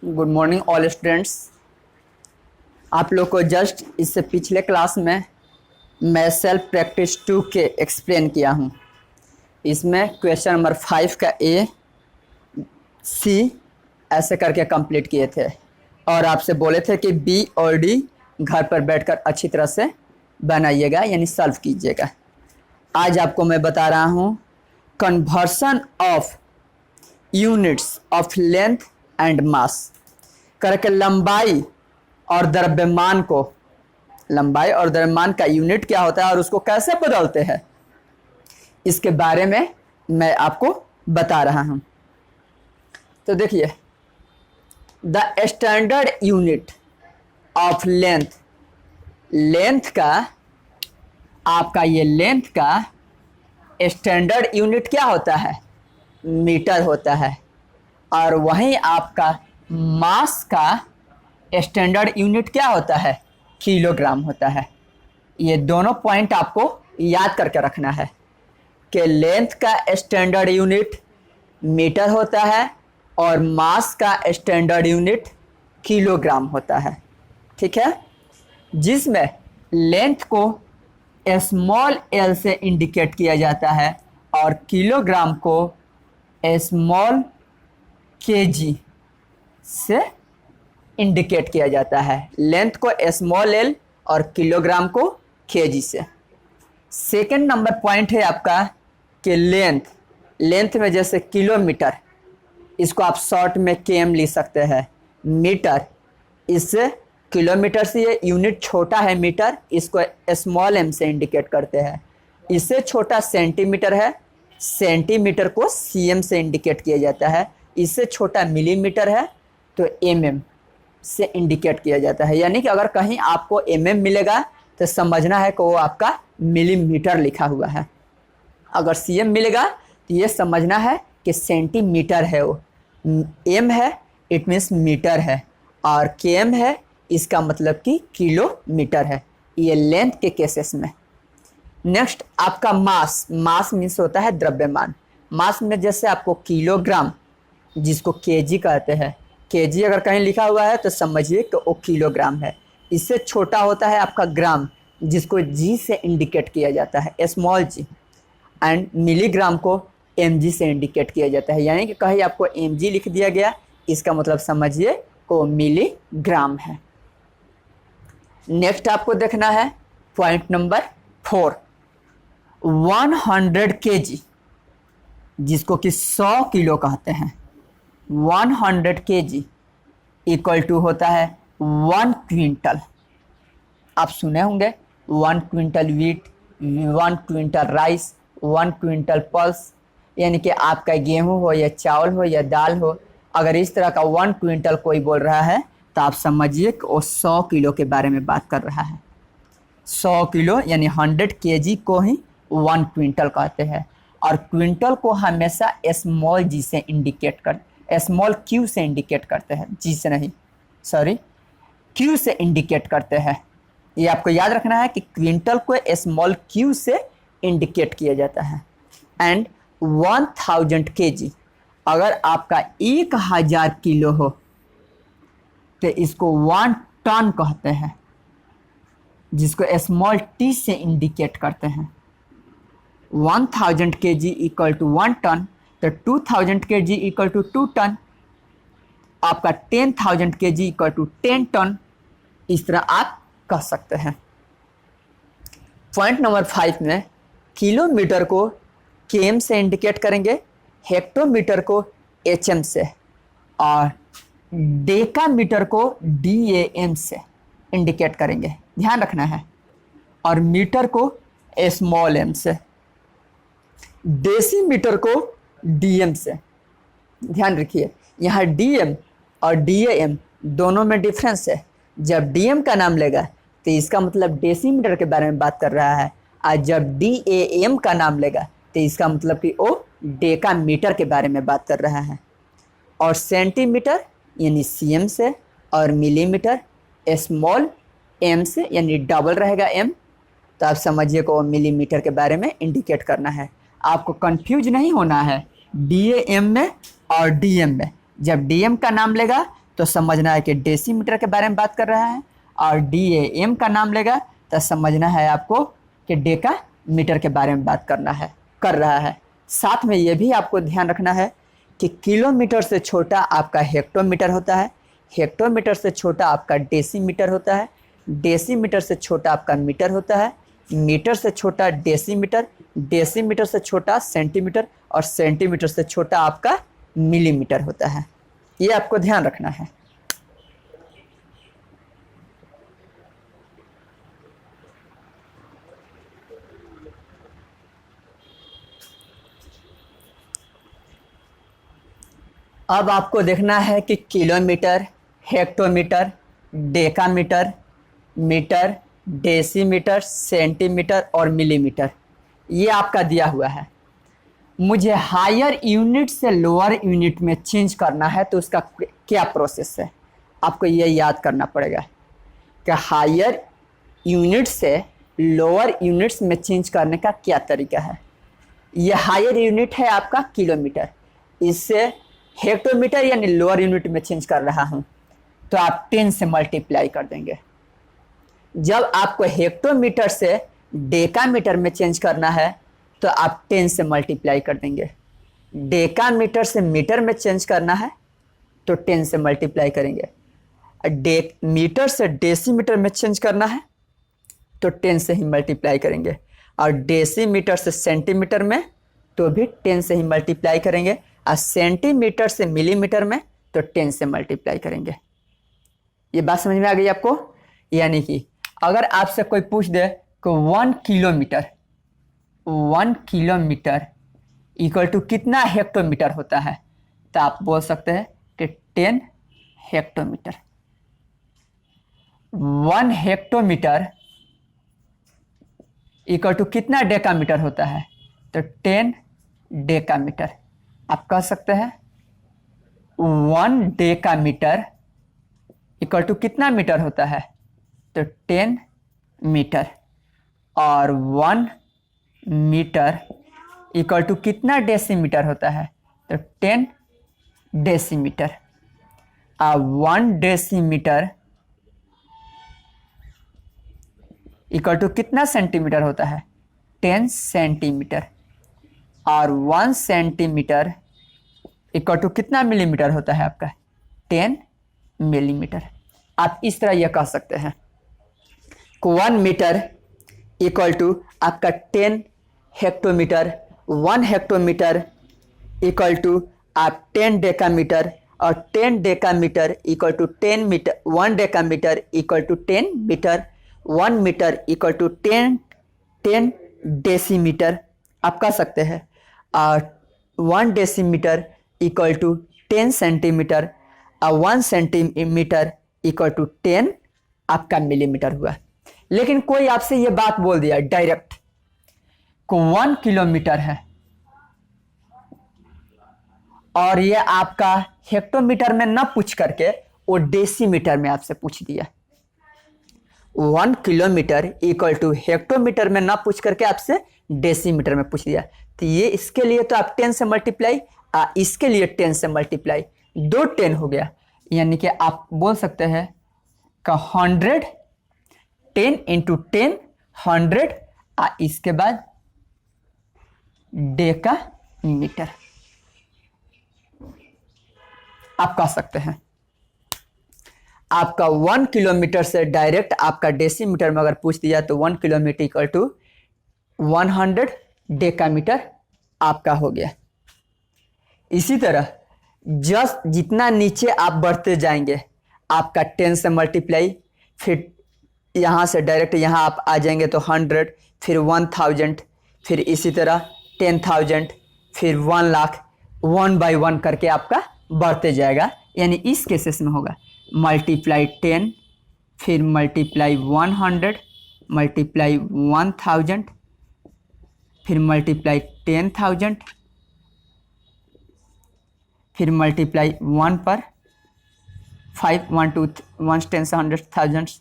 Good morning all students. आप लोग को जस्ट इससे पिछले क्लास में मैं सेल्फ प्रैक्टिस 2 के एक्सप्लेन किया हूँ। इसमें क्वेश्चन नंबर 5 का ए सी ऐसे करके कंप्लीट किए थे और आपसे बोले थे कि बी और डी घर पर बैठकर अच्छी तरह से बनाइएगा, यानी सॉल्व कीजिएगा। आज आपको मैं बता रहा हूँ conversion of units of length and mass करके लंबाई और द्रव्यमान का यूनिट क्या होता है और उसको कैसे बदलते हैं, इसके बारे में मैं आपको बता रहा हूं। तो देखिए, the standard unit of length का आपका ये लेंथ का स्टैंडर्ड यूनिट क्या होता है? मीटर होता है। और वहीं आपका मास का स्टैंडर्ड यूनिट क्या होता है? किलोग्राम होता है। ये दोनों पॉइंट आपको याद करके रखना है कि लेंथ का स्टैंडर्ड यूनिट मीटर होता है और मास का स्टैंडर्ड यूनिट किलोग्राम होता है। ठीक है, जिसमें लेंथ को स्मॉल एल से इंडिकेट किया जाता है और किलोग्राम को स्मॉल केजी से इंडिकेट किया जाता है। लेंथ को स्मॉल एल और किलोग्राम को केजी से। सेकंड नंबर पॉइंट है आपका कि लेंथ में जैसे किलोमीटर, इसको आप शॉर्ट में केएम लिख सकते हैं। मीटर, इससे किलोमीटर से ये यूनिट छोटा है मीटर, इसको स्मॉल एम से इंडिकेट करते हैं। इससे छोटा सेंटीमीटर है, सेंटीमीटर को सीएम से इंडिकेट किया जाता है। इससे छोटा मिलीमीटर है तो एमएम से इंडिकेट किया जाता है। यानी कि अगर कहीं आपको एमएम मिलेगा तो समझना है कि वो आपका मिलीमीटर लिखा हुआ है। अगर सीएम मिलेगा तो ये समझना है कि सेंटीमीटर है। वो एम है, इट मीन्स मीटर है, और केएम है, इसका मतलब कि किलोमीटर है। ये लेंथ के केसेस में। नेक्स्ट आपका मास मीन्स होता है द्रव्यमान। मास में जैसे आपको किलोग्राम, जिसको केजी कहते हैं, केजी अगर कहीं लिखा हुआ है तो समझिए कि वो किलोग्राम है। इससे छोटा होता है आपका ग्राम, जिसको जी से इंडिकेट किया जाता है, स्मॉल जी। एंड मिलीग्राम को एमजी से इंडिकेट किया जाता है। यानी कि कहीं आपको एमजी लिख दिया गया, इसका मतलब समझिए कि वो मिलीग्राम है। नेक्स्ट आपको देखना है पॉइंट नंबर 4, 100 केजी, जिसको कि 100 किलो कहते हैं। 100 केजी इक्वल टू होता है 1 क्विंटल। आप सुने होंगे 1 quintal wheat, 1 quintal rice, 1 quintal pulse. यानी कि आपका गेहूं हो या चावल हो या दाल हो, अगर इस तरह का 1 क्विंटल कोई बोल रहा है तो आप समझिए कि वो 100 किलो के बारे में बात कर रहा है। 100 किलो यानी 100 केजी को ही 1 क्विंटल कहते हैं। और क्विंटल को हमेशा स्मॉल जी से इंडिकेट कर, स्मॉल क्यू से इंडिकेट करते हैं, जी से नहीं, सॉरी, क्यू से इंडिकेट करते हैं। ये आपको याद रखना है कि क्विंटल को स्मॉल क्यू से इंडिकेट किया जाता है। एंड 1000 केजी, अगर आपका 1000 किलो हो तो इसको 1 टन कहते हैं, जिसको स्मॉल टी से इंडिकेट करते हैं। 1000 केजी इक्वल टू 1 टन, तो 2000 केजी इक्वल टू 2 टन, आपका 10,000 केजी इक्वल टू 10 टन। इस तरह आप कह सकते हैं। पॉइंट नंबर 5 में किलोमीटर को केएम से इंडिकेट करेंगे, हेक्टोमीटर को एचएम से, और डेकामीटर को डीएएम से इंडिकेट करेंगे, ध्यान रखना है। और मीटर को स्मॉल एम से, डेसीमीटर को डीएम से। ध्यान रखिए, यहाँ डीएम और डीएएम दोनों में डिफरेंस है। जब डीएम का नाम लेगा तो इसका मतलब डेसीमीटर के बारे में बात कर रहा है, और जब डीएएम का नाम लेगा तो इसका मतलब कि वो डेकामीटर के बारे में बात कर रहा है। और सेंटीमीटर यानी सीएम से, और मिलीमीटर स्मॉल एम से, यानी डबल रहेगा एम, तो आप समझिए को मिलीमीटर के बारे में इंडिकेट करना है। आपको कंफ्यूज नहीं होना है डीएम में और डीएम में। जब डीएम का नाम लेगा तो समझना है कि डेसीमीटर के बारे में बात कर रहा है, और DAM का नाम लेगा तो समझना है आपको कि डेका मीटर के बारे में बात कर रहा है। साथ में ये भी आपको ध्यान रखना है कि किलोमीटर से छोटा आपका हेक्टोमीटर होता है, हेक्टोमीटर से छोटा आपका डेसीमीटर होता है, डेसीमीटर से छोटा आपका मीटर होता है, मीटर से छोटा डेसीमीटर, डेसीमीटर से छोटा सेंटीमीटर, और सेंटीमीटर से छोटा आपका मिलीमीटर होता है। ये आपको ध्यान रखना है। अब आपको देखना है कि kilometre, hectometre, decametre, metre, decimetre, centimetre और मिलीमीटर ये आपका दिया हुआ है। मुझे हायर यूनिट से लोअर यूनिट में चेंज करना है तो उसका क्या प्रोसेस है, आपको ये याद करना पड़ेगा कि हायर यूनिट से लोअर यूनिट्स में चेंज करने का क्या तरीका है। ये हायर यूनिट है आपका किलोमीटर, इससे हेक्टोमीटर यानी लोअर यूनिट में चेंज कर रहा हूँ तो आप 10 से मल्टीप्लाई कर देंगे। जब आपको हेक्टोमीटर से डेकामीटर में चेंज करना है तो आप 10 से मल्टीप्लाई कर देंगे। डेकामीटर से मीटर में चेंज करना है तो 10 से मल्टीप्लाई करेंगे। मीटर से डेसीमीटर में चेंज करना है तो 10 से ही मल्टीप्लाई करेंगे, और डेसीमीटर से सेंटीमीटर में तो भी 10 से ही मल्टीप्लाई करेंगे, और सेंटीमीटर से मिलीमीटर में तो 10 से मल्टीप्लाई करेंगे। ये बात समझ में आ गई आपको? यानी कि अगर आपसे कोई पूछ दे कि 1 किलोमीटर इक्वल टू कितना हेक्टोमीटर होता है तो आप बोल सकते हैं कि 10 हेक्टोमीटर। 1 हेक्टोमीटर इक्वल टू कितना डेकामीटर होता है तो 10 डेकामीटर। आप कह सकते हैं 1 डेकामीटर इक्वल टू कितना मीटर होता है तो 10 मीटर, और 1 मीटर इक्वल टू कितना डेसीमीटर होता है तो 10 डेसीमीटर, और 1 डेसीमीटर इक्वल टू कितना सेंटीमीटर होता है 10 सेंटीमीटर, और 1 सेंटीमीटर इक्वल टू कितना मिलीमीटर होता है आपका 10 मिलीमीटर। आप इस तरह यह कह सकते हैं 1 मीटर इक्वल टू आपका 10 हेक्टोमीटर, 1 हेक्टोमीटर इक्वल टू आप 10 डेकामीटर, और 10 decametre equal to 10 metre, 1 decametre equal to 10 metre, 1 metre equal to 10 decimetre आप कह सकते हैं, और 1 डेसीमीटर इक्वल टू 10 सेंटीमीटर, और 1 सेंटीमीटर इक्वल टू 10 आपका मिलीमीटर हुआ। लेकिन कोई आपसे ये बात बोल दिया डायरेक्ट को 1 किलोमीटर है और ये आपका हेक्टोमीटर में ना पूछ करके वो डेसीमीटर में आपसे पूछ दिया। 1 किलोमीटर इक्वल टू हेक्टोमीटर में ना पूछ करके आपसे डेसीमीटर में पूछ दिया, तो ये इसके लिए तो आप 10 से मल्टीप्लाई, इसके लिए 10 से मल्टीप्लाई, 2 10 हो गया। यानी कि आप बोल सकते हैं का 100 10 इंटू 10 100, इसके बाद डेका मीटर आप कह सकते हैं। आपका 1 किलोमीटर से डायरेक्ट आपका डेसीमीटर में अगर पूछ दिया तो 1 किलोमीटर इक्वल टू 100 डेकामीटर आपका हो गया। इसी तरह जस्ट जितना नीचे आप बढ़ते जाएंगे आपका 10 से मल्टीप्लाई, फिर यहाँ से डायरेक्ट यहाँ आप आ जाएंगे तो 100, फिर 1000, फिर इसी तरह 10,000, फिर 1 लाख, 1 बाई 1 करके आपका बढ़ते जाएगा। यानी इस केसेस में होगा मल्टीप्लाई 10, फिर मल्टीप्लाई 100, मल्टीप्लाई 1000, फिर मल्टीप्लाई 10,000, फिर मल्टीप्लाई 1 पर 5 1 2 1 10 100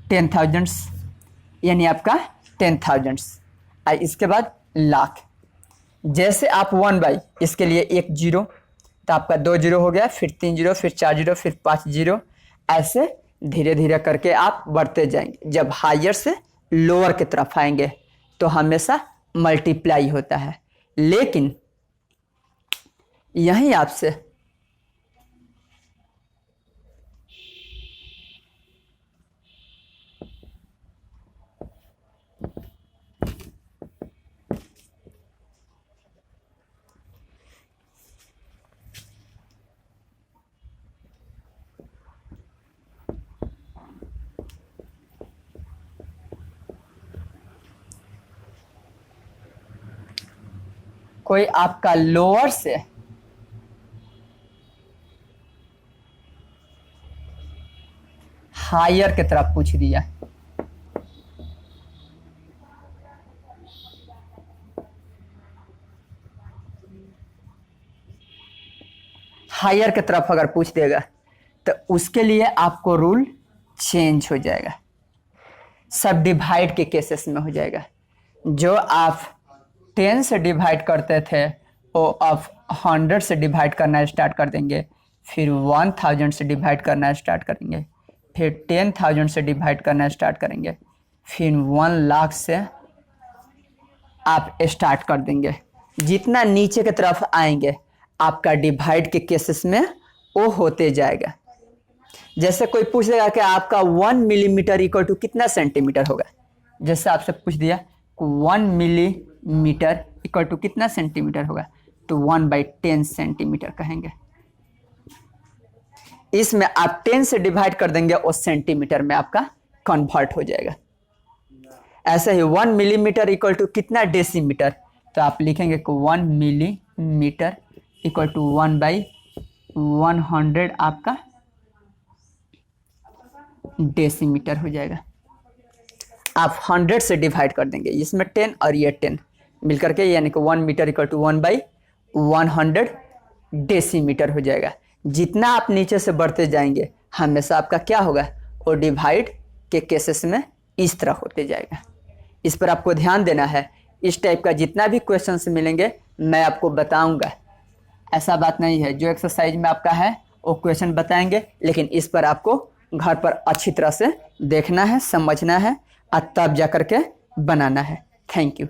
10,000, यानी आपका 10,000। इसके बाद लाख। जैसे आप 1 बाई, इसके लिए 1 0, तो आपका 2 जीरो हो गया, फिर 3 जीरो, फिर 4 जीरो, फिर 5 जीरो, ऐसे धीरे धीरे करके आप बढ़ते जाएंगे। जब हायर से लोअर की तरफ आएंगे तो हमेशा मल्टीप्लाई होता है, लेकिन यहीं आपसे कोई आपका लोअर से हायर की तरफ पूछ दिया, हायर की तरफ अगर पूछ देगा तो उसके लिए आपको रूल चेंज हो जाएगा, सब डिवाइड के केसेस में हो जाएगा। जो आप 10 से डिवाइड करते थे वो आप 100 से डिवाइड करना स्टार्ट कर देंगे, फिर 1000 से डिवाइड करना स्टार्ट करेंगे, फिर 10,000 से डिवाइड करना स्टार्ट करेंगे, फिर 1 लाख से आप स्टार्ट कर देंगे। जितना नीचे की तरफ आएंगे आपका डिवाइड के केसेस में वो होते जाएगा। जैसे कोई पूछ देगा कि आपका 1 मिलीमीटर इक्वल टू कितना सेंटीमीटर होगा, जैसे आपसे पूछ दिया 1 मिलीमीटर इक्वल टू कितना सेंटीमीटर होगा, तो 1/10 सेंटीमीटर कहेंगे। इसमें आप 10 से डिवाइड कर देंगे और सेंटीमीटर में आपका कन्वर्ट हो जाएगा। ऐसे ही 1 मिलीमीटर इक्वल टू कितना डेसीमीटर, तो आप लिखेंगे कि 1 मिलीमीटर इक्वल टू 1/100 आपका डेसीमीटर हो जाएगा। आप 100 से डिवाइड कर देंगे, इसमें 10 और ये 10 मिलकर के, यानी कि 1 मीटर इक्वल टू 1/100 डेसीमीटर हो जाएगा। जितना आप नीचे से बढ़ते जाएंगे हमेशा आपका क्या होगा, वो डिवाइड के केसेस में इस तरह होते जाएगा। इस पर आपको ध्यान देना है। इस टाइप का जितना भी क्वेश्चंस मिलेंगे मैं आपको बताऊंगा, ऐसा बात नहीं है। जो एक्सरसाइज में आपका है वो क्वेश्चन बताएंगे, लेकिन इस पर आपको घर पर अच्छी तरह से देखना है, समझना है और तब जा कर के बनाना है। Thank you.